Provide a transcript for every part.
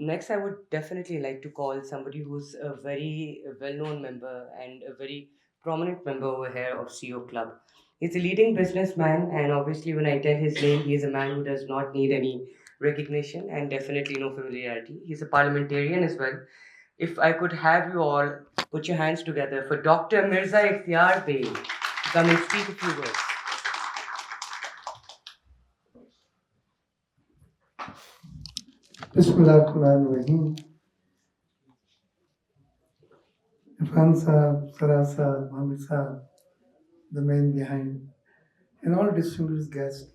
Next, I would definitely like to call somebody who's a very well-known member and a very prominent member over here of CEO Club. He's a leading businessman, and obviously, when I tell his name, he's a man who does not need any recognition and definitely no familiarity. He's a parliamentarian as well. If I could have you all put your hands together for Dr. Mirza Ikhtiar Bey to come and speak a few words. Bismillahirrahmanirrahim. Irfan Saab, Sarah Saab, Mohammed Saab, the man behind, and all distinguished guests.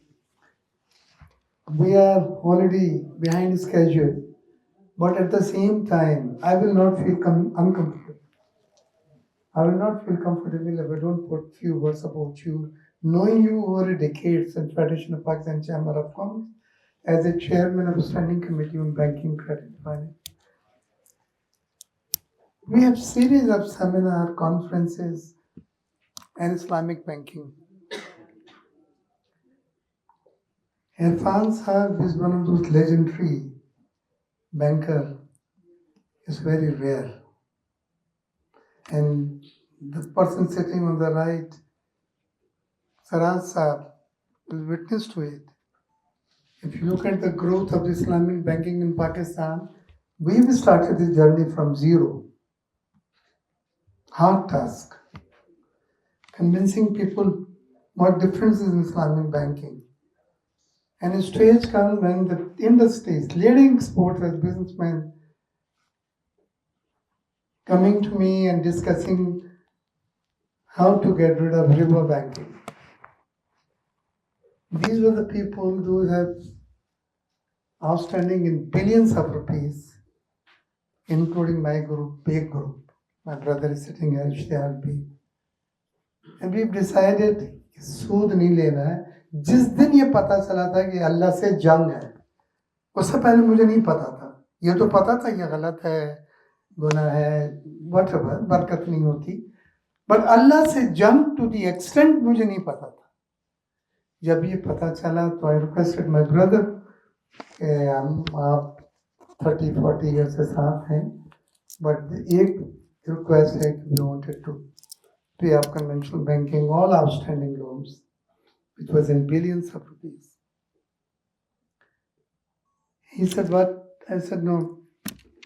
We are already behind schedule, but at the same time, I will not feel uncomfortable. I will not feel comfortable if I don't put few words about you, knowing you over decades and tradition of Pakistan Chamber of Commerce as a chairman of the Standing Committee on Banking, Credit, Finance. We have series of seminar, conferences, and Islamic banking. Irfan Saab is one of those legendary banker. Is very rare. And the person sitting on the right, Saraj Saab, will witness to it. If you look at the growth of Islamic banking in Pakistan, we've started this journey from zero. Hard task. Convincing people what difference is in Islamic banking. And a stage comes when the industries, leading exporters, businessmen, coming to me and discussing how to get rid of riba banking. These were the people who have outstanding in billions of rupees, including my group, big group. My brother is sitting here, Ishtihar B. And we've decided कि सूद नहीं लेना है. जिस दिन ये पता चला था कि अल्लाह से जंग है, उससे पहले मुझे नहीं पता था. ये तो पता था ये गलत है, गुनाह है, whatever, बरकत नहीं होती. बट अल्लाह से जंग टू द एक्सटेंट मुझे नहीं पता था. जब ये पता चला तो आई रिक्वेस्टेड माई ब्रदर, आप 30-40 ईयर से साथ हैं, बट एक रिक्वेस्ट है कि वी वांटेड टू पे of conventional banking all outstanding loans which was in billions of rupees. He said, what? I said, no,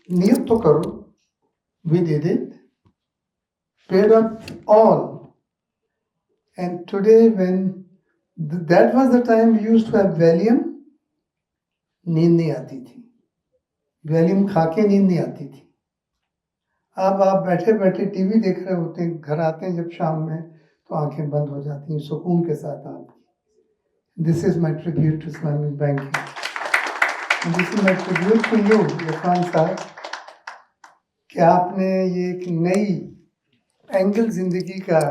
niyat to karo. We did it, paid off all. And today when that was the time we used to have Valium, नींद नहीं आती थी. Volume खा के नींद नहीं आती थी. अब आप बैठे बैठे टीवी देख रहे होते हैं, घर आते हैं जब शाम में तो आंखें बंद हो जाती हैं सुकून के साथ आपकी. This is my tribute to Islamic banking. This is my tribute to you Irfan sahab कि आपने ये एक नई एंगल जिंदगी का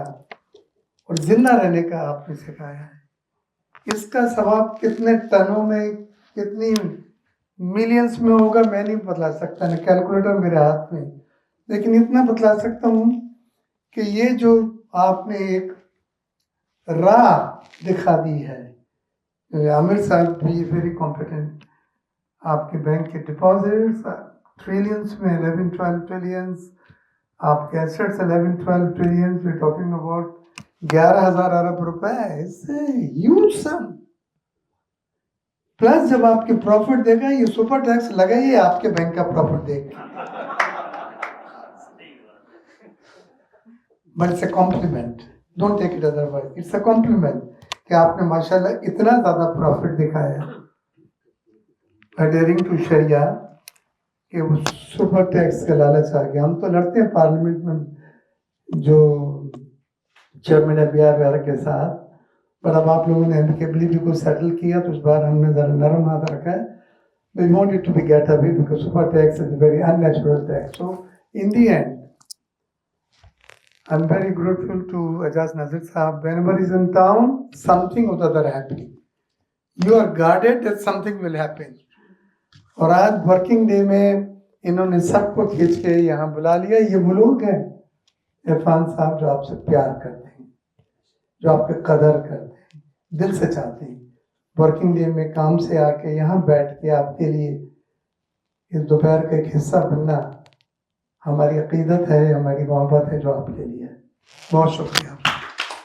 और जिंदा रहने का आपने सिखाया है. इसका सवाब कितने टनों में, कितनी मिलियंस में होगा मैं नहीं बतला सकता, ना कैलकुलेटर मेरे हाथ में, लेकिन इतना बतला सकता हूँ कि ये जो आपने एक राह दिखा दी है. आमिर साहब भी वेरी कॉम्पिटेंट. आपके बैंक के डिपॉजिट्स ट्रिलियंस में 11-12 ट्रिलियंस, आपके assets 11-12 trillions, we talking about 11,000 अरब रुपए. इससे ह्यूज सम. प्लस जब आपके प्रॉफिट देगा, ये सुपर टैक्स लगाइए आपके बैंक का प्रॉफिट देगा. But it's a compliment, don't take it otherwise. It's a compliment कि आपने माशाल्लाह इतना ज्यादा प्रॉफिट दिखाया अडेयरिंग टू शरिया कि वो सुपर टैक्स का लालच आ गया. हम तो लड़ते हैं पार्लियामेंट में जो चेयरमैन है बिहार वगैरह के साथ, पर अब आप लोगों ने एमिकेबली भी कुछ सेटल किया तो इस बार हमने जरा नरम हाथ रखा है. We want it to be get away because super tax is a very unnatural tax. So in the end, I'm very grateful to Ajaz Nazir Saab. Whenever he's in town, something or the other happening. You are guarded that something will happen. और आज working day में इन्होंने सबको खींच के यहाँ बुला लिया. ये वो लोग हैं इरफान साहब जो आपसे प्यार करते हैं, जो आपके कदर करते हैं, दिल से चाहते हैं वर्किंग डे में काम से आके यहाँ बैठ के आपके लिए इस दोपहर का एक हिस्सा बनना हमारी अकीदत है, हमारी मोहब्बत है जो आपके लिए है। बहुत शुक्रिया।